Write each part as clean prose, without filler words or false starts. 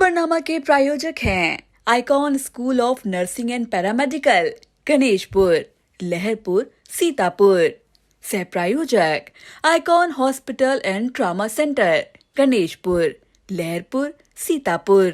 खबरनामा के प्रायोजक हैं icon school of nursing and paramedical, Ganeshpur, Laharpur, Sitapur. सह प्रायोजक icon hospital and trauma centre, Ganeshpur, Laharpur, Sitapur.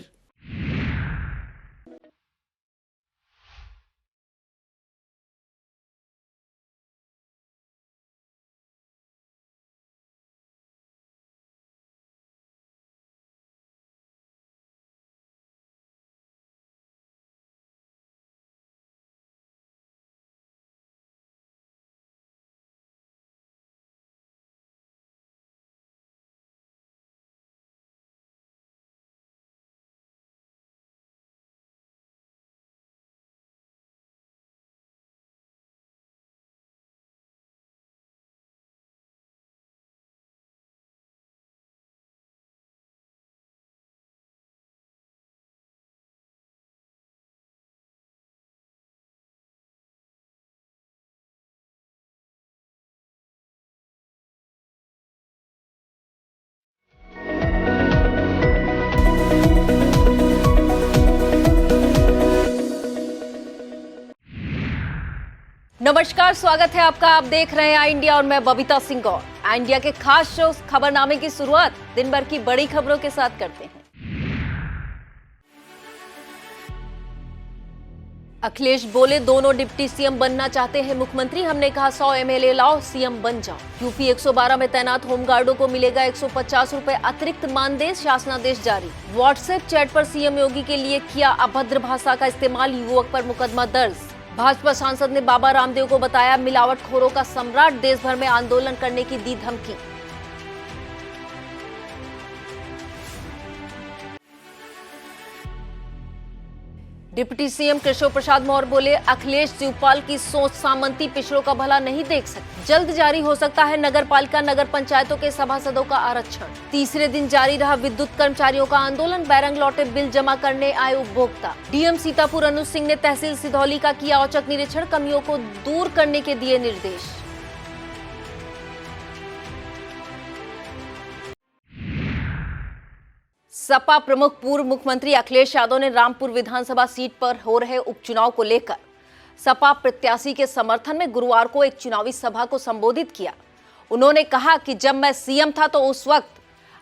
नमस्कार, स्वागत है आपका। आप देख रहे हैं आई इंडिया और मैं बबीता सिंह गौर। आई इंडिया के खास शो खबरनामे की शुरुआत दिन भर की बड़ी खबरों के साथ करते हैं। अखिलेश बोले, दोनों डिप्टी सीएम बनना चाहते हैं मुख्यमंत्री। हमने कहा 100 एमएलए लाओ, सीएम बन जाओ। यूपी 112 में तैनात होमगार्डों को मिलेगा 150 रुपए अतिरिक्त मानदेय, शासनादेश जारी। व्हाट्सएप चैट पर सीएम योगी के लिए किया अभद्र भाषा का इस्तेमाल, युवक पर मुकदमा दर्ज। भाजपा सांसद ने बाबा रामदेव को बताया मिलावटखोरों का सम्राट, देश भर में आंदोलन करने की दी धमकी। डिप्टी सीएम केशव प्रसाद मौर्य बोले, अखिलेश शिवपाल की सोच सामंती पिछड़ों का भला नहीं देख सकती। जल्द जारी हो सकता है नगर पालिका नगर पंचायतों के सभासदों का आरक्षण। तीसरे दिन जारी रहा विद्युत कर्मचारियों का आंदोलन, बैरंग लौटे बिल जमा करने आए उपभोक्ता। डीएम सीतापुर अनुज सिंह ने तहसील सिधौली का किया औचक निरीक्षण, कमियों को दूर करने के दिए निर्देश। सपा प्रमुख पूर्व मुख्यमंत्री अखिलेश यादव ने रामपुर विधानसभा सीट पर हो रहे उपचुनाव को लेकर सपा प्रत्याशी के समर्थन में गुरुवार को एक चुनावी सभा को संबोधित किया। उन्होंने कहा कि जब मैं सीएम था तो उस वक्त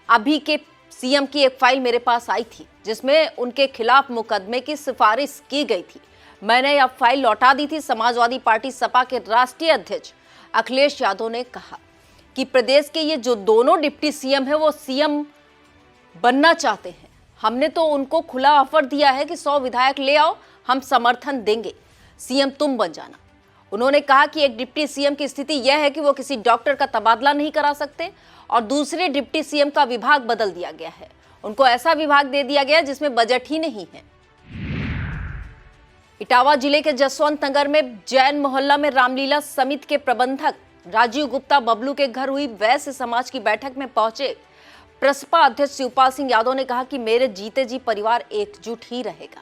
अभी के सीएम की एक फाइल मेरे पास आई थी जिसमें उनके खिलाफ मुकदमे की सिफारिश की गई थी। मैंने यह फाइल लौटा दी थी। समाजवादी पार्टी सपा के राष्ट्रीय अध्यक्ष अखिलेश यादव ने कहा कि प्रदेश के ये जो दोनों डिप्टी सीएम है वो सीएम बनना चाहते हैं। हमने तो उनको खुला ऑफर दिया है कि 100 विधायक ले आओ, हम समर्थन देंगे, सीएम तुम बन जाना। उन्होंने कहा कि एक डिप्टी सीएम की स्थिति यह है कि वो किसी डॉक्टर का तबादला नहीं करा सकते और दूसरे डिप्टी सीएम का विभाग बदल दिया गया है। उनको ऐसा विभाग दे दिया गया जिसमें बजट ही नहीं है। इटावा जिले के जसवंत नगर में जैन मोहल्ला में रामलीला समिति के प्रबंधक राजीव गुप्ता बबलू के घर हुई वैश्य समाज की बैठक में पहुंचे प्रसपा अध्यक्ष शिवपाल सिंह यादव ने कहा कि मेरे जीते जी परिवार एकजुट ही रहेगा।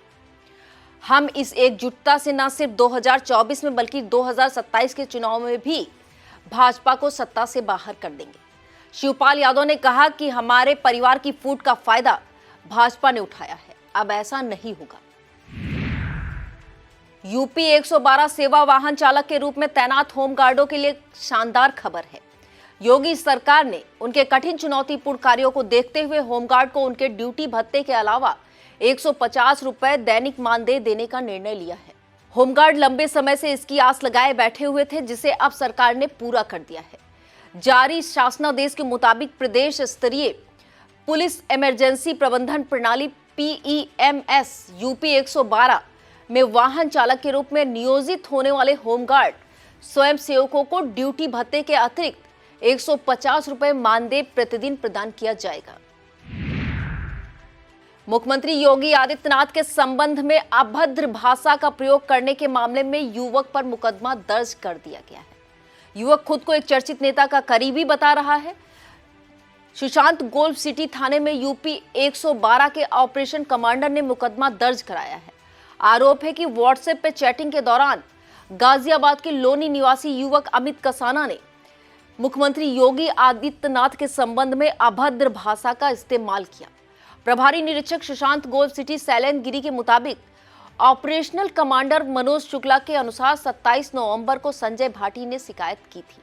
हम इस एकजुटता से न सिर्फ 2024 में बल्कि 2027 के चुनाव में भी भाजपा को सत्ता से बाहर कर देंगे। शिवपाल यादव ने कहा कि हमारे परिवार की फूट का फायदा भाजपा ने उठाया है, अब ऐसा नहीं होगा। यूपी 112 सेवा वाहन चालक के रूप में तैनात होमगार्डों के लिए शानदार खबर है। योगी सरकार ने उनके कठिन चुनौतीपूर्ण कार्यों को देखते हुए होमगार्ड को उनके ड्यूटी भत्ते के अलावा 150 रुपए दैनिक मानदेय देने का निर्णय लिया है। होमगार्ड लंबे समय से इसकी आस लगाए बैठे हुए थे, जिसे अब सरकार ने पूरा कर दिया है। जारी शासनादेश के मुताबिक प्रदेश स्तरीय पुलिस इमरजेंसी प्रबंधन प्रणाली PEMS यूपी 112 में वाहन चालक के रूप में नियोजित होने वाले होमगार्ड स्वयं सेवकों को ड्यूटी भत्ते के अतिरिक्त 150 रुपए मानदेय प्रतिदिन प्रदान किया जाएगा। मुख्यमंत्री योगी आदित्यनाथ के संबंध में अभद्र भाषा का प्रयोग करने के मामले में युवक पर मुकदमा दर्ज कर दिया गया है। युवक खुद को एक चर्चित नेता का करीबी बता रहा है। सुशांत गोल्फ सिटी थाने में यूपी 112 के ऑपरेशन कमांडर ने मुकदमा दर्ज कराया है। आरोप है कि व्हाट्सएप पे चैटिंग के दौरान गाजियाबाद के लोनी निवासी युवक अमित कसाना ने मुख्यमंत्री योगी आदित्यनाथ के संबंध में अभद्र भाषा का इस्तेमाल किया। प्रभारी निरीक्षक सुशांत गोल्ड सिटी सैलन गिरी के मुताबिक ऑपरेशनल कमांडर मनोज शुक्ला के अनुसार 27 नवंबर को संजय भाटी ने शिकायत की थी।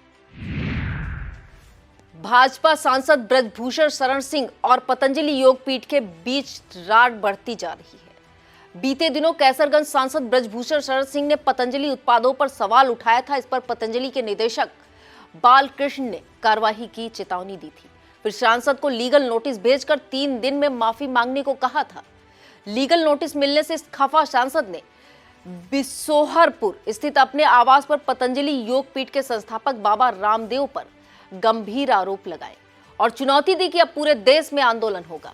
भाजपा सांसद ब्रजभूषण शरण सिंह और पतंजलि योग पीठ के बीच रार बढ़ती जा रही है। बीते दिनों कैसरगंज सांसद ब्रजभूषण शरण सिंह ने पतंजलि उत्पादों पर सवाल उठाया था। इस पर पतंजलि के निदेशक बालकृष्ण ने कार्रवाई की चेतावनी दी थी। फिर सांसद को लीगल नोटिस भेजकर 3 दिन में माफी मांगने को कहा था। लीगल नोटिस मिलने से खफा सांसद ने बिसोहरपुर स्थित अपने आवास पर पतंजलि योग पीठ के संस्थापक बाबा रामदेव पर गंभीर आरोप लगाए और चुनौती दी कि अब पूरे देश में आंदोलन होगा।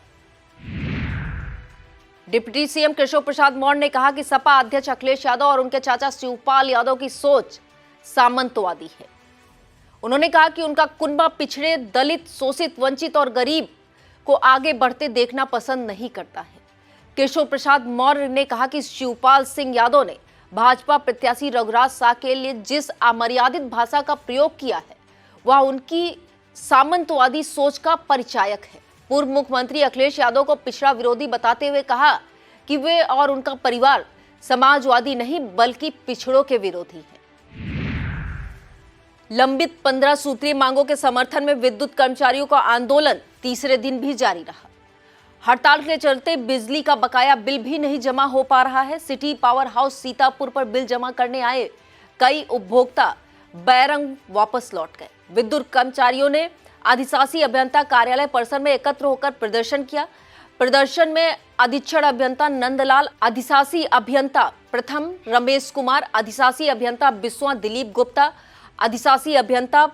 डिप्टी सीएम केशव प्रसाद मौर्य ने कहा कि सपा अध्यक्ष अखिलेश यादव और उनके चाचा शिवपाल यादव की सोच सामंतवादी है। उन्होंने कहा कि उनका कुनबा पिछड़े, दलित, शोषित, वंचित और गरीब को आगे बढ़ते देखना पसंद नहीं करता है। केशव प्रसाद मौर्य ने कहा कि शिवपाल सिंह यादव ने भाजपा प्रत्याशी रघुराज शाह के लिए जिस अमर्यादित भाषा का प्रयोग किया है वह उनकी सामंतवादी सोच का परिचायक है। पूर्व मुख्यमंत्री अखिलेश यादव को पिछड़ा विरोधी बताते हुए कहा कि वे और उनका परिवार समाजवादी नहीं बल्कि पिछड़ों के विरोधी हैं। लंबित 15 सूत्रीय मांगों के समर्थन में विद्युत कर्मचारियों का आंदोलन तीसरे दिन भी जारी रहा। हड़ताल के चलते बिजली का बकाया बिल भी नहीं जमा हो पा रहा है। सिटी पावर हाउस सीतापुर पर बिल जमा करने आए कई उपभोक्ता बैरंग वापस लौट गए। विद्युत कर्मचारियों ने अधिशासी अभियंता कार्यालय परिसर में एकत्र होकर प्रदर्शन किया। प्रदर्शन में अधीक्षण अभियंता नंदलाल, अधिशासी अभियंता प्रथम रमेश कुमार, अधिशासी अभियंता बिस्वा दिलीप गुप्ता, अधिशासी अभियंता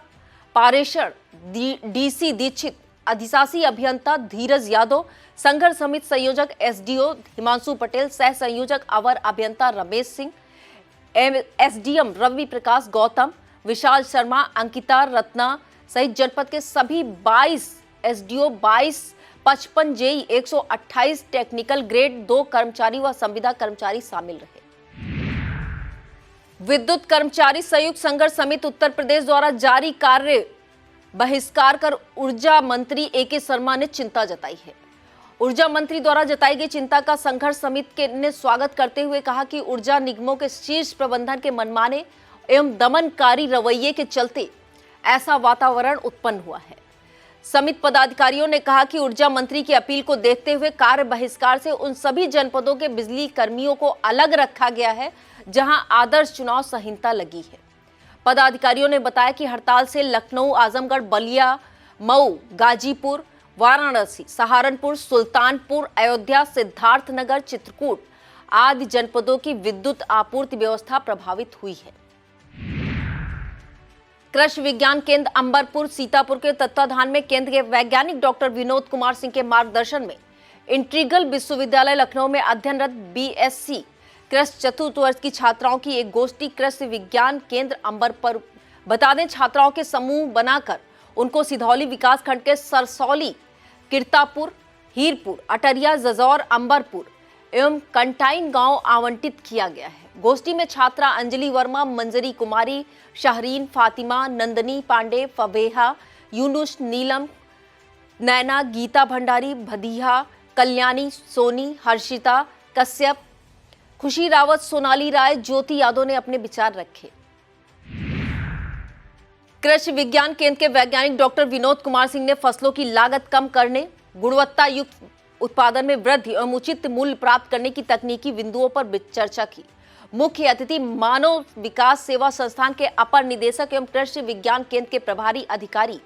पारेशर डीसी दीक्षित, अधिशासी अभियंता धीरज यादव, संघर्ष समिति संयोजक एसडीओ हिमांशु पटेल, सह संयोजक अवर अभियंता रमेश सिंह, एसडीएम रवि प्रकाश गौतम, विशाल शर्मा, अंकिता रत्ना सहित जनपद के सभी 22 एसडीओ, 55 जेई, 128 टेक्निकल ग्रेड 2 कर्मचारी व संविदा कर्मचारी शामिल रहे। विद्युत कर्मचारी संयुक्त संघर्ष समिति उत्तर प्रदेश द्वारा जारी कार्य बहिष्कार कर ऊर्जा मंत्री एके शर्मा ने चिंता जताई है। ऊर्जा मंत्री द्वारा जताई गई चिंता का संघर्ष समिति ने स्वागत करते हुए कहा कि ऊर्जा निगमों के शीर्ष प्रबंधन के मनमाने एवं दमनकारी रवैये के चलते ऐसा वातावरण उत्पन्न हुआ है। समिति पदाधिकारियों ने कहा कि ऊर्जा मंत्री की अपील को देखते हुए कार्य बहिष्कार से उन सभी जनपदों के बिजली कर्मियों को अलग रखा गया है जहां आदर्श चुनाव संहिता लगी है। पदाधिकारियों ने बताया कि हड़ताल से लखनऊ, आजमगढ़, बलिया, मऊ, गाजीपुर, वाराणसी, सहारनपुर, सुल्तानपुर, अयोध्या, सिद्धार्थनगर, चित्रकूट आदि जनपदों की विद्युत आपूर्ति व्यवस्था प्रभावित हुई है। कृषि विज्ञान केंद्र अंबरपुर सीतापुर के तत्वाधान में केंद्र के वैज्ञानिक डॉक्टर विनोद कुमार सिंह के मार्गदर्शन में इंटीग्रल विश्वविद्यालय लखनऊ में अध्ययनरत बीएससी कृषि चतुर्थ वर्ष की छात्राओं की एक गोष्ठी कृषि विज्ञान केंद्र अंबरपुर। बता दें, छात्राओं के समूह बनाकर उनको सिधौली विकास खंड के सरसौली, किरतापुर, हीरपुर, अटरिया, जजौर, अंबरपुर एवं कंटाइन गांव आवंटित किया गया है। गोष्ठी में छात्रा अंजलि वर्मा, मंजरी कुमारी, शहरीन, फातिमा, नंदनी पांडे, फबेहा, यूनुस, नीलम, नैना, गीता भंडारी, भदिया, कल्याणी, सोनी, हर्षिता कश्यप, खुशी रावत, सोनाली राय, ज्योति यादव ने अपने विचार रखे। कृषि विज्ञान केंद्र के वैज्ञानिक डॉक्टर विनोद कुमार सिंह ने फसलों की लागत कम करने, गुणवत्ता युक्त उत्पादन में वृद्धि एवं उचित मूल्य प्राप्त करने की तकनीकी बिंदुओं पर चर्चा की। मुख्य अतिथि मानव विकास सेवा संस्थान के अपर निदेशक एवं कृषि विज्ञान केंद्र के प्रभारी अधिकारी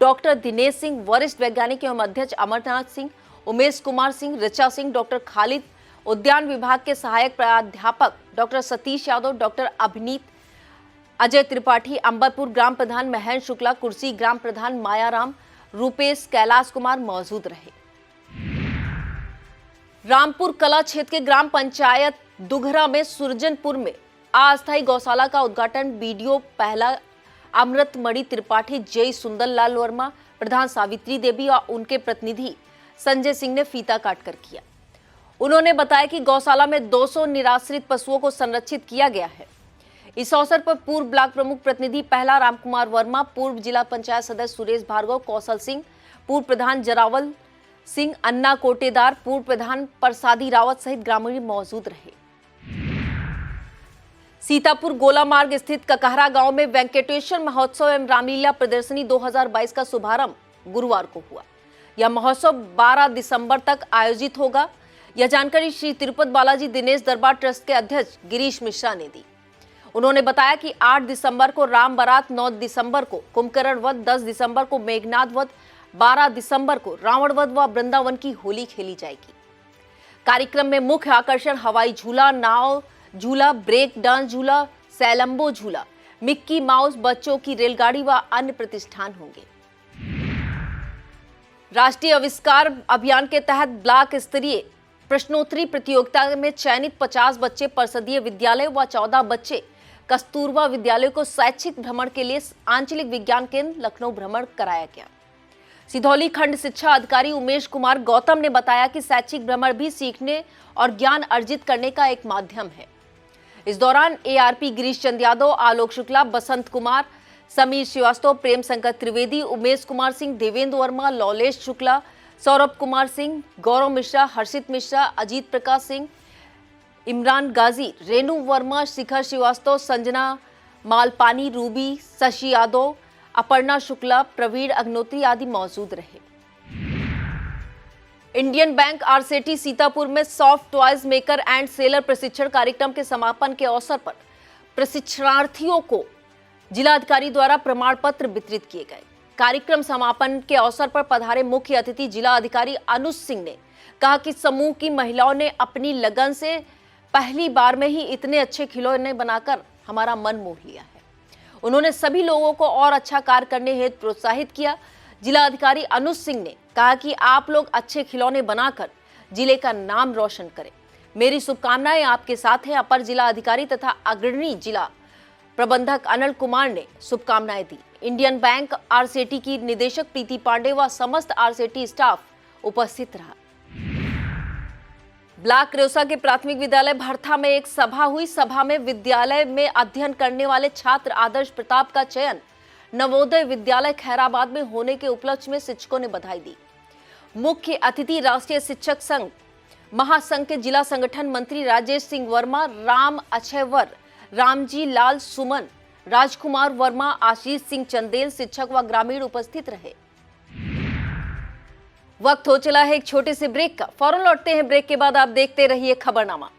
डॉक्टर दिनेश सिंह, वरिष्ठ वैज्ञानिक एवं अध्यक्ष अमरनाथ सिंह, उमेश कुमार सिंह, ऋचा सिंह, डॉक्टर खालिद, उद्यान विभाग के सहायक प्राध्यापक डॉक्टर सतीश यादव, डॉक्टर अभिनीत, अजय त्रिपाठी, अंबरपुर ग्राम प्रधान महेंद्र शुक्ला, कुर्सी ग्राम प्रधान मायाराम, रूपेश, कैलाश कुमार मौजूद रहे। रामपुर कला क्षेत्र के ग्राम पंचायत दुघरा में सुरजनपुर में अस्थायी गौशाला का उद्घाटन बीडीओ पहला अमृतमणि त्रिपाठी, जय सुंदरलाल वर्मा, प्रधान सावित्री देवी और उनके प्रतिनिधि संजय सिंह ने फीता काटकर किया। उन्होंने बताया कि गौशाला में 200 निराश्रित पशुओं को संरक्षित किया गया है। इस अवसर पर पूर्व ब्लॉक प्रमुख प्रतिनिधि पहला रामकुमार वर्मा, पूर्व जिला पंचायत सदस्य सुरेश भार्गव, कौशल सिंह, पूर्व प्रधान जरावल सिंह, अन्ना कोटेदार, पूर्व प्रधान प्रसादी रावत सहित ग्रामीण मौजूद रहे। सीतापुर गोला मार्ग स्थित ककहरा गांव में वेंकटेश्वर महोत्सव एवं रामलीला प्रदर्शनी 2022 का शुभारंभ गुरुवार को हुआ। यह महोत्सव 12 दिसंबर तक आयोजित होगा। यह जानकारी श्री तिरुपति बालाजी दिनेश दरबार ट्रस्ट के अध्यक्ष गिरीश मिश्रा ने दी। उन्होंने बताया कि 8 दिसंबर को राम बारात, 9 दिसंबर को कुंभकर्ण वध, 10 दिसंबर को मेघनाथ वध, 12 दिसंबर को रावण वध व वृंदावन की होली खेली जाएगी। कार्यक्रम में मुख्य आकर्षण हवाई झूला, नाव झूला, ब्रेक डांस झूला, सैलम्बो झूला, मिक्की माउस, बच्चों की रेलगाड़ी व अन्य प्रतिष्ठान होंगे। राष्ट्रीय आविष्कार अभियान के तहत ब्लॉक स्तरीय प्रश्नोत्तरी प्रतियोगिता में चयनित 50 बच्चे परिषदीय विद्यालय व 14 बच्चे कस्तूरबा विद्यालय को शैक्षिक भ्रमण के लिए आंचलिक विज्ञान केंद्र लखनऊ भ्रमण कराया गया। सिधौली खंड शिक्षा अधिकारी उमेश कुमार गौतम ने बताया कि शैक्षिक भ्रमण भी सीखने और ज्ञान अर्जित करने का एक माध्यम है। इस दौरान एआरपी गिरीश चंद यादव, आलोक शुक्ला, बसंत कुमार, समीर श्रीवास्तव, प्रेम शंकर त्रिवेदी, उमेश कुमार सिंह, देवेंद्र वर्मा, लौलेश शुक्ला, सौरभ कुमार सिंह, गौरव मिश्रा, हर्षित मिश्रा, अजीत प्रकाश सिंह, इमरान गाजी, रेणु वर्मा, शिखर श्रीवास्तव, संजना मालपानी, रूबी, शशि यादव, अपर्णा शुक्ला, प्रवीण अग्नोत्री आदि मौजूद रहे। इंडियन बैंक आरसेटी सीतापुर में soft toys maker and seller प्रशिक्षण कार्यक्रम के समापन के अवसर पर प्रशिक्षणार्थियों को जिलाधिकारी द्वारा प्रमाण पत्र वितरित किए गए। कार्यक्रम समापन के अवसर पर पधारे मुख्य अतिथि जिला अधिकारी अनुज सिंह ने कहा कि समूह की महिलाओं ने अपनी लगन से पहली बार में ही इतने अच्छे खिलौने बनाकर हमारा मन मोह लिया है। उन्होंने सभी लोगों को और अच्छा कार्य करने हेतु प्रोत्साहित किया। जिला अधिकारी अनुज सिंह ने कहा कि आप लोग अच्छे खिलौने बनाकर जिले का नाम रोशन करें। मेरी शुभकामनाएं आपके साथ हैं। अपर जिला अधिकारी तथा अग्रणी जिला प्रबंधक अनिल कुमार ने शुभकामनाएं दी। इंडियन बैंक आरसेटी की निदेशक प्रीति पांडे व समस्त आरसेटी स्टाफ उपस्थित रहा। ब्लॉक रेउसा के प्राथमिक विद्यालय भरथा में एक सभा हुई। सभा में विद्यालय में अध्ययन करने वाले छात्र आदर्श प्रताप का चयन नवोदय विद्यालय खैराबाद में होने के उपलक्ष्य में शिक्षकों ने बधाई दी। मुख्य अतिथि राष्ट्रीय शिक्षक संघ महासंघ के जिला संगठन मंत्री राजेश सिंह वर्मा, राम अक्षयवर, रामजी लाल सुमन, राजकुमार वर्मा, आशीष सिंह चंदेल, शिक्षक व ग्रामीण उपस्थित रहे। वक्त हो चला है एक छोटे से ब्रेक का। फौरन लौटते हैं ब्रेक के बाद। आप देखते रहिए खबरनामा।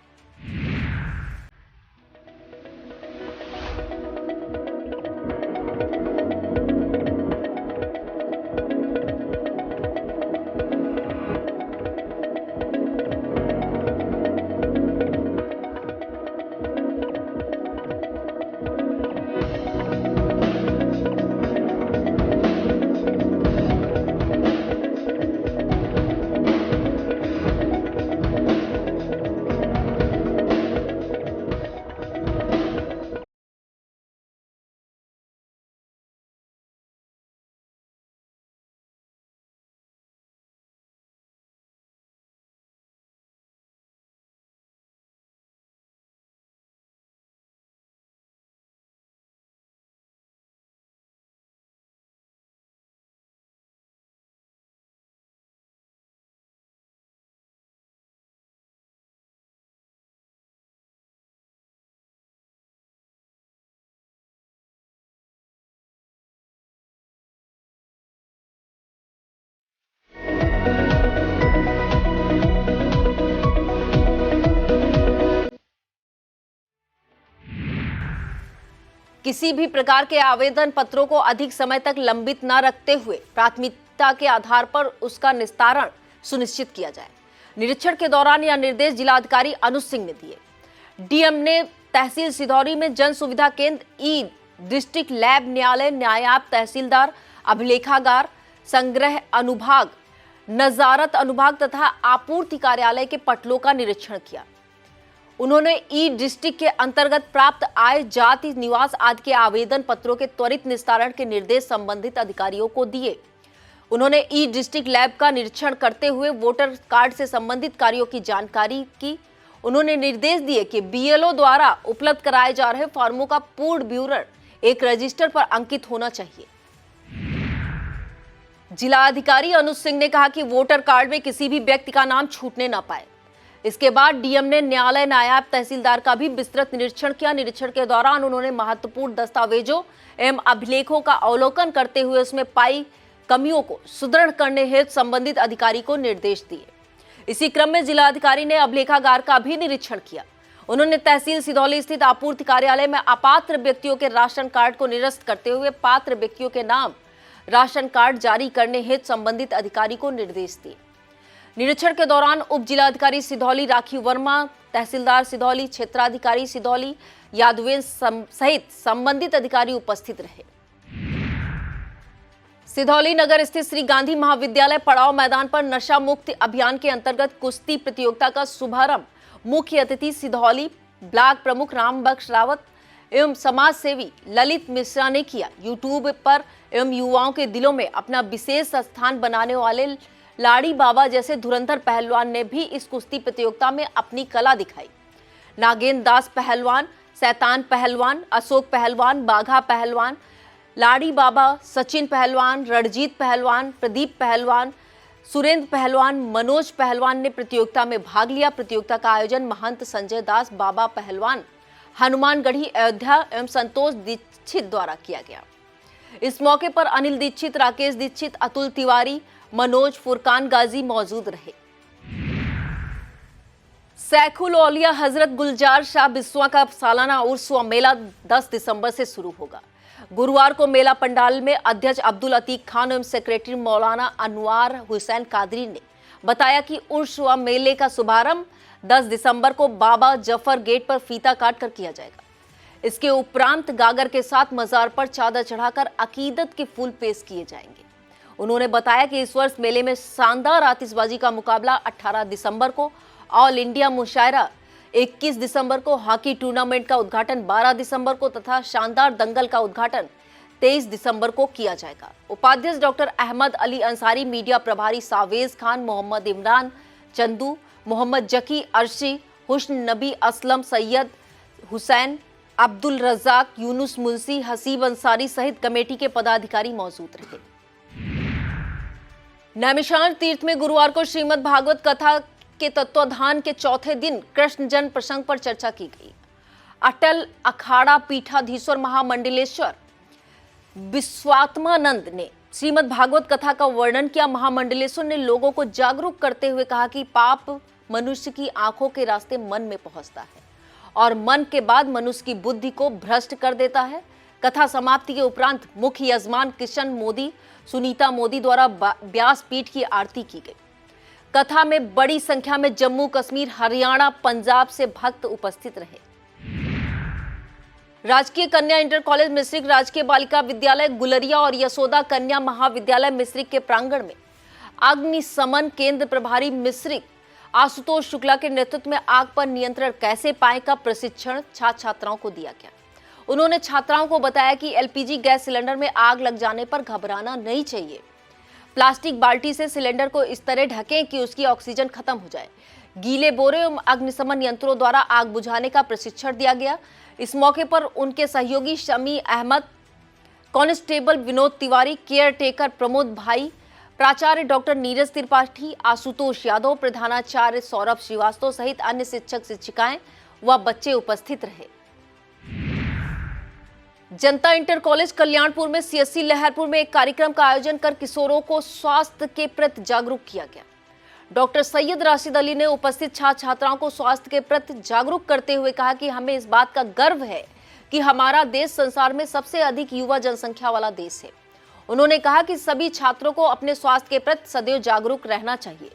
किसी भी प्रकार के आवेदन पत्रों को अधिक समय तक लंबित न रखते हुए प्राथमिकता के आधार पर उसका निस्तारण सुनिश्चित किया जाए। निरीक्षण के दौरान यह निर्देश जिलाधिकारी अनुज सिंह ने दिए। डीएम ने तहसील सिधौरी में जन सुविधा केंद्र, ई डिस्ट्रिक्ट लैब, न्यायालय, न्यायाब तहसीलदार, अभिलेखागार, संग्रह अनुभाग, नजारत अनुभाग तथा आपूर्ति कार्यालय के पटलों का निरीक्षण किया। उन्होंने ई डिस्ट्रिक्ट के अंतर्गत प्राप्त आय, जाति, निवास आदि के आवेदन पत्रों के त्वरित निस्तारण के निर्देश संबंधित अधिकारियों को दिए। उन्होंने ई डिस्ट्रिक्ट लैब का निरीक्षण करते हुए वोटर कार्ड से संबंधित कार्यों की जानकारी की। उन्होंने निर्देश दिए कि बीएलओ द्वारा उपलब्ध कराए जा रहे फॉर्मों का पूर्ण विवरण एक रजिस्टर पर अंकित होना चाहिए। जिला अधिकारी अनुज सिंह ने कहा कि वोटर कार्ड में किसी भी व्यक्ति का नाम छूटने न पाए। इसके बाद डीएम ने न्यायालय नायब तहसीलदार का भी विस्तृत निरीक्षण किया। निरीक्षण के दौरान उन्होंने महत्वपूर्ण दस्तावेजों एवं अभिलेखों का अवलोकन करते हुए उसमें पाई कमियों को सुदृढ़ करने हेतु संबंधित अधिकारी को निर्देश दिए। इसी क्रम में जिलाधिकारी ने अभिलेखागार का भी निरीक्षण किया। उन्होंने तहसील सिधौली स्थित आपूर्ति कार्यालय में अपात्र व्यक्तियों के राशन कार्ड को निरस्त करते हुए पात्र व्यक्तियों के नाम राशन कार्ड जारी करने हेतु संबंधित अधिकारी को निर्देश दिए। निरीक्षण के दौरान उप जिलाधिकारी सिधौली राखी वर्मा, तहसीलदार सिधौली, क्षेत्राधिकारी सिधौली यादवेन सहित संबंधित अधिकारी उपस्थित रहे। सिधौली नगर स्थित श्री गांधी महाविद्यालय पड़ाव मैदान पर नशा मुक्ति अभियान के अंतर्गत कुश्ती प्रतियोगिता का शुभारंभ मुख्य अतिथि सिधौली ब्लॉक प्रमुख रामबख्श रावत एवं समाज सेवी ललित मिश्रा ने किया। यूट्यूब पर एवं युवाओं के दिलों में अपना विशेष स्थान बनाने वाले लाड़ी बाबा जैसे धुरंधर पहलवान ने भी इस कुश्ती प्रतियोगिता में अपनी कला दिखाई। नागेंद्र दास पहलवान, शैतान पहलवान, अशोक पहलवान, बाघा पहलवान, लाड़ी बाबा, सचिन पहलवान, रणजीत पहलवान, प्रदीप पहलवान, सुरेंद्र पहलवान, मनोज पहलवान ने प्रतियोगिता में भाग लिया। प्रतियोगिता का आयोजन महंत संजय दास बाबा पहलवान, हनुमानगढ़ी अयोध्या एवं संतोष दीक्षित द्वारा किया गया। इस मौके पर अनिल दीक्षित, राकेश दीक्षित, अतुल तिवारी, मनोज, फुरकान गाजी मौजूद रहे। सैखुल औलिया हजरत गुलजार शाह बिस्वा का सालाना उर्स व मेला 10 दिसंबर से शुरू होगा। गुरुवार को मेला पंडाल में अध्यक्ष अब्दुल अतीक खान एवं सेक्रेटरी मौलाना अनवार हुसैन कादरी ने बताया कि उर्स व मेले का शुभारंभ 10 दिसंबर को बाबा जफर गेट पर फीता काट कर किया जाएगा। इसके उपरांत गागर के साथ मजार पर चादर चढ़ाकर अकीदत के फूल पेश किए जाएंगे। उन्होंने बताया कि इस वर्ष मेले में शानदार आतिशबाजी का मुकाबला 18 दिसंबर को, ऑल इंडिया मुशायरा 21 दिसंबर को, हॉकी टूर्नामेंट का उद्घाटन 12 दिसंबर को तथा शानदार दंगल का उद्घाटन 23 दिसंबर को किया जाएगा। उपाध्यक्ष डॉक्टर अहमद अली अंसारी, मीडिया प्रभारी सावेज खान, मोहम्मद इमरान, चंदू, मोहम्मद जकी, अर्शी, हुस्न नबी, असलम, सैयद हुसैन, अब्दुल रज्जाक, यूनुस मुंशी, हसीब अंसारी सहित कमेटी के पदाधिकारी मौजूद रहे। नैमिषारण्य तीर्थ में गुरुवार को श्रीमद् भागवत कथा के तत्वाधान के चौथे दिन कृष्ण जन्म प्रसंग पर चर्चा की गई। अटल अखाड़ा पीठाधीश्वर महामंडलेश्वर विश्वात्मानंद ने श्रीमद् भागवत कथा का वर्णन किया। महामंडलेश्वर ने लोगों को जागरूक करते हुए कहा कि पाप मनुष्य की आंखों के रास्ते मन में पहुंचता है और मन के बाद मनुष्य की बुद्धि को भ्रष्ट कर देता है। कथा समाप्ति के उपरांत मुख्य यजमान किशन मोदी, सुनीता मोदी द्वारा व्यासपीठ की आरती की गई। कथा में बड़ी संख्या में जम्मू कश्मीर, हरियाणा, पंजाब से भक्त उपस्थित रहे। राजकीय कन्या इंटर कॉलेज मिश्रिक, राजकीय बालिका विद्यालय गुलरिया और यशोदा कन्या महाविद्यालय मिश्रिक के प्रांगण में अग्निशमन केंद्र प्रभारी मिश्रिक आशुतोष शुक्ला के नेतृत्व में आग पर नियंत्रण कैसे पाएं का प्रशिक्षण छात्र छात्राओं को दिया गया। उन्होंने छात्राओं को बताया कि एलपीजी गैस सिलेंडर में आग लग जाने पर घबराना नहीं चाहिए। प्लास्टिक बाल्टी से सिलेंडर को इस तरह ढकें कि उसकी ऑक्सीजन खत्म हो जाए। गीले बोरे एवं अग्निशमन यंत्रों द्वारा आग बुझाने का प्रशिक्षण दिया गया। इस मौके पर उनके सहयोगी Shami Ahmad, constable Vinod Tiwari, caretaker Pramod भाई, प्राचार्य डॉक्टर नीरज त्रिपाठी, आशुतोष यादव, प्रधानाचार्य सौरभ श्रीवास्तव सहित अन्य शिक्षक शिक्षिकाएं व बच्चे उपस्थित रहे। जनता इंटर कॉलेज कल्याणपुर में सीएससी लहरपुर में एक कार्यक्रम का आयोजन कर किशोरों को स्वास्थ्य के प्रति जागरूक किया गया। डॉक्टर सैयद राशिद अली ने उपस्थित छात्र छात्राओं को स्वास्थ्य के प्रति जागरूक करते हुए कहा कि हमें इस बात का गर्व है कि हमारा देश संसार में सबसे अधिक युवा जनसंख्या वाला देश है। उन्होंने कहा कि सभी छात्रों को अपने स्वास्थ्य के प्रति सदैव जागरूक रहना चाहिए।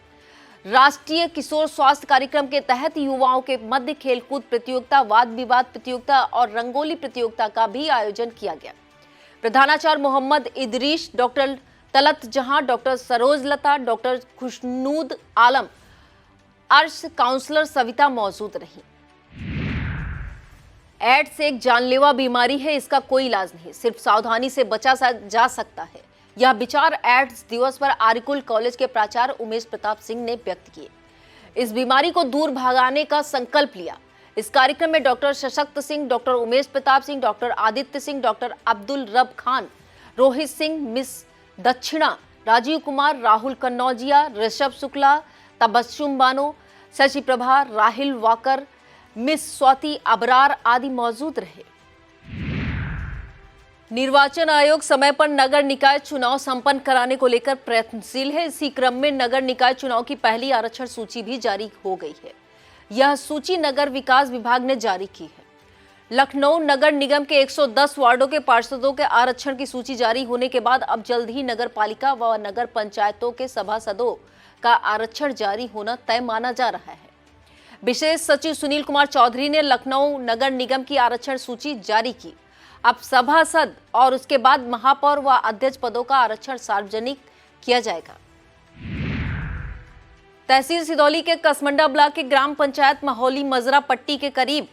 राष्ट्रीय किशोर स्वास्थ्य कार्यक्रम के तहत युवाओं के मध्य खेलकूद प्रतियोगिता, वाद विवाद प्रतियोगिता और रंगोली प्रतियोगिता का भी आयोजन किया गया। प्रधानाचार्य मोहम्मद इदरीश, डॉक्टर तलत जहां, डॉक्टर सरोज लता, डॉक्टर खुशनूद आलम, अर्श, काउंसलर सविता मौजूद रही। एड्स एक जानलेवा बीमारी है, इसका कोई इलाज नहीं, सिर्फ सावधानी से बचा जा सकता है। यह विचार एड्स दिवस पर आरिकुल कॉलेज के प्राचार्य उमेश प्रताप सिंह ने व्यक्त किए। इस बीमारी को दूर भगाने का संकल्प लिया। इस कार्यक्रम में डॉक्टर सशक्त Singh, doctor Umesh Pratap Singh, doctor Aditya Singh, doctor Abdul रब खान, रोहित सिंह, मिस दक्षिणा, राजीव कुमार, राहुल कन्नौजिया, ऋषभ शुक्ला, तबस्सुम बानो, शशि प्रभा, राहिल वाकर, मिस स्वाति अबरार आदि मौजूद रहे। निर्वाचन आयोग समय पर नगर निकाय चुनाव संपन्न कराने को लेकर प्रयत्नशील है। इसी क्रम में नगर निकाय चुनाव की पहली आरक्षण सूची भी जारी हो गई है। यह सूची नगर विकास विभाग ने जारी की है। लखनऊ नगर निगम के 110 वार्डों के पार्षदों के आरक्षण की सूची जारी होने के बाद अब जल्द ही नगर पालिका व नगर पंचायतों के सभासदों का आरक्षण जारी होना तय माना जा रहा है। विशेष सचिव सुनील कुमार चौधरी ने लखनऊ नगर निगम की आरक्षण सूची जारी की। अब सभासद और उसके बाद महापौर व अध्यक्ष पदों का आरक्षण सार्वजनिक किया जाएगा। तहसील सिदौली के कसमंडा ब्लॉक के ग्राम पंचायत महोली मजरा पट्टी के करीब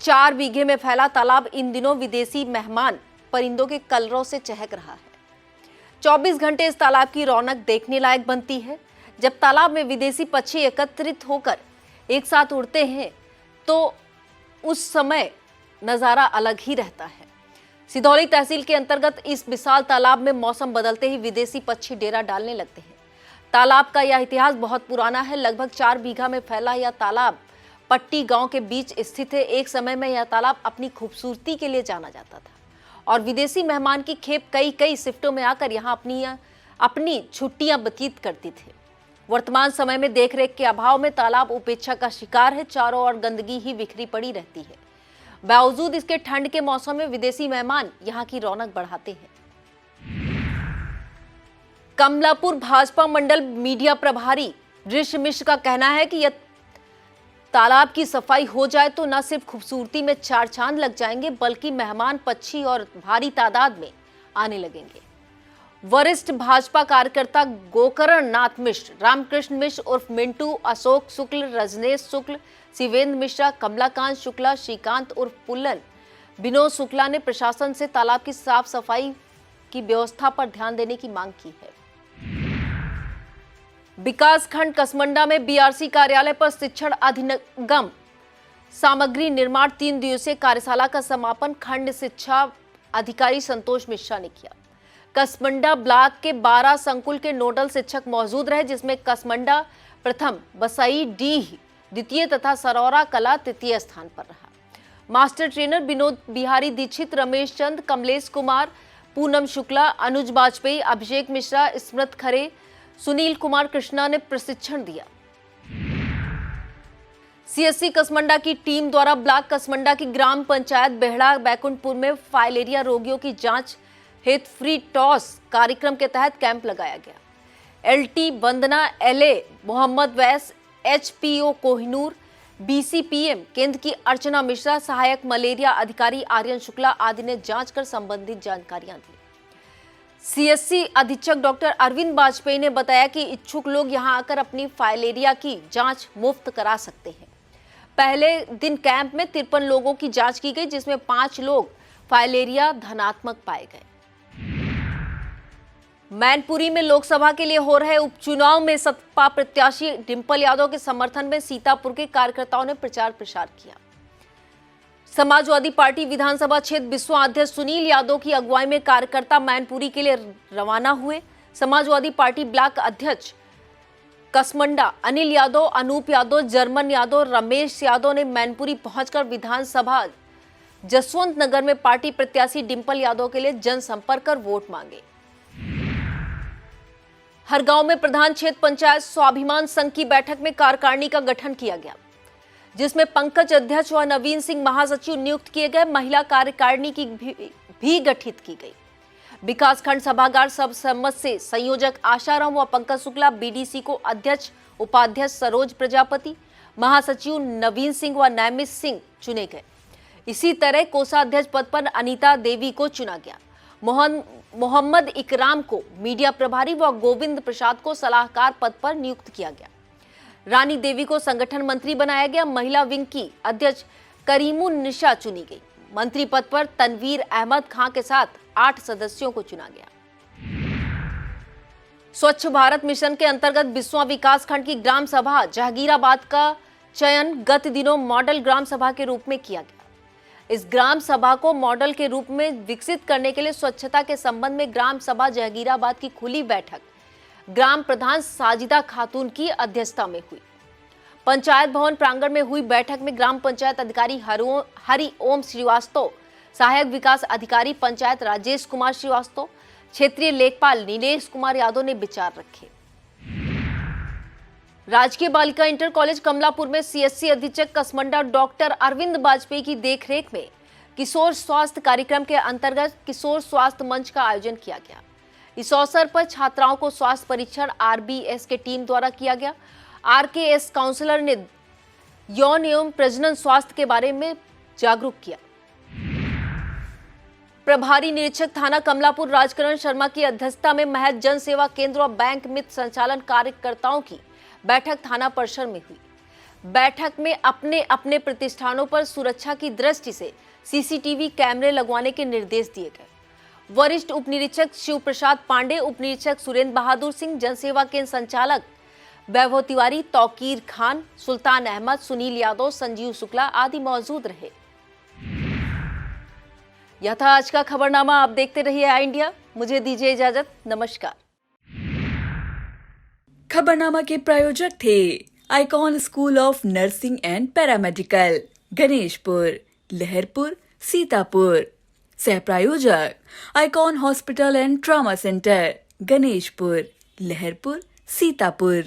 4 बीघे में फैला तालाब इन दिनों विदेशी मेहमान परिंदों के कलरव से चहक रहा है। 24 घंटे इस तालाब की रौनक देखने लायक बनती है। जब तालाब में विदेशी पक्षी एकत्रित होकर एक साथ उड़ते हैं तो उस समय नजारा अलग ही रहता है। सिदौली तहसील के अंतर्गत इस विशाल तालाब में मौसम बदलते ही विदेशी पक्षी डेरा डालने लगते हैं। तालाब का यह इतिहास बहुत पुराना है। लगभग 4 बीघा में फैला यह तालाब पट्टी गांव के बीच स्थित है। एक समय में यह तालाब अपनी खूबसूरती के लिए जाना जाता था और विदेशी मेहमान की खेप कई शिफ्टों में आकर यहाँ अपनी छुट्टियां व्यतीत करती थे। वर्तमान समय में देखरेख के अभाव में तालाब उपेक्षा का शिकार है। चारों ओर गंदगी ही बिखरी पड़ी रहती है। बावजूद इसके ठंड के मौसम में विदेशी मेहमान यहाँ की रौनक बढ़ाते हैं। कमलापुर भाजपा मंडल मीडिया प्रभारी ऋषि मिश्र का कहना है कि यह तालाब की सफाई हो जाए तो न सिर्फ खूबसूरती में 4 चांद लग जाएंगे बल्कि मेहमान पक्षी और भारी तादाद में आने लगेंगे। वरिष्ठ भाजपा कार्यकर्ता गोकर्ण नाथ मिश्र, रामकृष्ण मिश्र उर्फ मिंटू, अशोक शुक्ल, रजनेश शुक्ल, शिवेंद्र मिश्रा, कमलाकांत शुक्ला, श्रीकांत उर्फ पुल्लन, विनोद शुक्ला ने प्रशासन से तालाब की साफ सफाई की व्यवस्था पर ध्यान देने की मांग की है। विकास खंड कसमंडा में बीआरसी कार्यालय पर शिक्षण अधिगम सामग्री निर्माण 3 दिवसीय कार्यशाला का समापन खंड शिक्षा अधिकारी संतोष मिश्रा ने किया। कसमंडा ब्लॉक के 12 संकुल के नोडल शिक्षक मौजूद रहे, जिसमें कसमंडा प्रथम, बसई डीह द्वितीय तथा सरौरा कला तृतीय स्थान पर रहा। मास्टर ट्रेनर विनोद बिहारी दीक्षित, रमेश चंद, कमलेश कुमार, पूनम शुक्ला, अनुज वाजपेयी, अभिषेक मिश्रा, स्मृत खरे, सुनील कुमार कृष्णा ने प्रशिक्षण दिया। सीएससी कसमंडा की टीम द्वारा ब्लॉक कसमंडा की ग्राम पंचायत बेहड़ा बैकुंठपुर में फाइलेरिया रोगियों की जांच हेतु फ्री टॉस कार्यक्रम के तहत कैंप लगाया गया। एलटी वंदना, एलए मोहम्मद वैस, एचपीओ कोहिनूर, बीसीपीएम केंद्र की अर्चना मिश्रा, सहायक मलेरिया अधिकारी आर्यन शुक्ला आदि ने जांच कर संबंधित जानकारियां दी। सीएससी अधीक्षक डॉक्टर अरविंद वाजपेयी ने बताया कि इच्छुक लोग यहां आकर अपनी फाइलेरिया की जांच मुफ्त करा सकते हैं। पहले दिन कैंप में 53 लोगों की जांच की गई, जिसमें 5 लोग फाइलेरिया धनात्मक पाए गए। मैनपुरी में लोकसभा के लिए हो रहे उपचुनाव में सपा प्रत्याशी डिंपल यादव के समर्थन में सीतापुर के कार्यकर्ताओं ने प्रचार प्रसार किया। समाजवादी पार्टी विधानसभा क्षेत्र बिस्वा अध्यक्ष सुनील यादव की अगुवाई में कार्यकर्ता मैनपुरी के लिए रवाना हुए। समाजवादी पार्टी ब्लॉक अध्यक्ष कसमंडा अनिल यादव, अनूप यादव, जर्मन यादव, रमेश यादव ने मैनपुरी पहुंचकर विधानसभा जसवंत नगर में पार्टी प्रत्याशी डिंपल यादव के लिए जनसंपर्क कर वोट मांगे। हर गांव में प्रधान क्षेत्र पंचायत स्वाभिमान संघ की बैठक में कार्यकारिणी का गठन किया गया, जिसमें पंकज अध्यक्ष व नवीन सिंह महासचिव नियुक्त किए गए। महिला कार्यकारिणी की भी गठित की गई। विकासखंड सभागार सर्वसम्मत से संयोजक आशाराम व पंकज शुक्ला, बीडीसी को अध्यक्ष उपाध्यक्ष सरोज प्रजापति, महासचिव नवीन सिंह व नैमिष सिंह चुने गए। इसी तरह कोषाध्यक्ष पद पर अनीता देवी को चुना गया। मोहम्मद इकराम को मीडिया प्रभारी व गोविंद प्रसाद को सलाहकार पद पर नियुक्त किया गया। रानी देवी को संगठन मंत्री बनाया गया। महिला विंग की अध्यक्ष करीमुन निशा चुनी गई। मंत्री पद पर तनवीर अहमद खां के साथ 8 सदस्यों को चुना गया। स्वच्छ भारत मिशन के अंतर्गत बिस्वा विकास खंड की ग्राम सभा जहांगीराबाद का चयन गत दिनों मॉडल ग्राम सभा के रूप में किया गया। इस ग्राम सभा को मॉडल के रूप में विकसित करने के लिए स्वच्छता के संबंध में ग्राम सभा जहांगीराबाद की खुली बैठक ग्राम प्रधान साजिदा खातून की अध्यक्षता में हुई। पंचायत भवन प्रांगण में हुई बैठक में ग्राम पंचायत अधिकारी हरि ओम श्रीवास्तव, सहायक विकास अधिकारी पंचायत राजेश कुमार श्रीवास्तव, क्षेत्रीय लेखपाल नीलेश कुमार यादव ने विचार रखे। राजकीय बालिका इंटर कॉलेज कमलापुर में सीएससी अधीक्षक कसमंडा डॉक्टर अरविंद वाजपेयी की देखरेख में किशोर स्वास्थ्य कार्यक्रम के अंतर्गत किशोर स्वास्थ्य मंच का आयोजन किया गया। इस अवसर पर छात्राओं को स्वास्थ्य परीक्षण आरबीएस के टीम द्वारा किया गया। आरकेएस काउंसलर ने यौन एवं प्रजनन स्वास्थ्य के बारे में जागरूक किया। प्रभारी निरीक्षक थाना कमलापुर राजकरण शर्मा की अध्यक्षता में महज जन सेवा केंद्र और बैंक मित्र संचालन कार्यकर्ताओं की बैठक थाना परिसर में हुई। बैठक में अपने अपने प्रतिष्ठानों पर सुरक्षा की दृष्टि से सीसीटीवी कैमरे लगवाने के निर्देश दिए गए। वरिष्ठ उप निरीक्षक शिव प्रसाद पांडे, उप निरीक्षक सुरेंद्र बहादुर सिंह, जनसेवा केंद्र संचालक वैभव तिवारी, तौकीर खान, सुल्तान अहमद, सुनील यादव, संजीव शुक्ला आदि मौजूद रहे। यह था आज का खबरनामा। आप देखते रहिए आई इंडिया। मुझे दीजिए इजाजत। नमस्कार। खबरनामा के प्रायोजक थे icon school of nursing and paramedical, Ganeshpur, Laharpur, Sitapur. सह प्रायोजक icon hospital and trauma centre, Ganeshpur, Laharpur, Sitapur.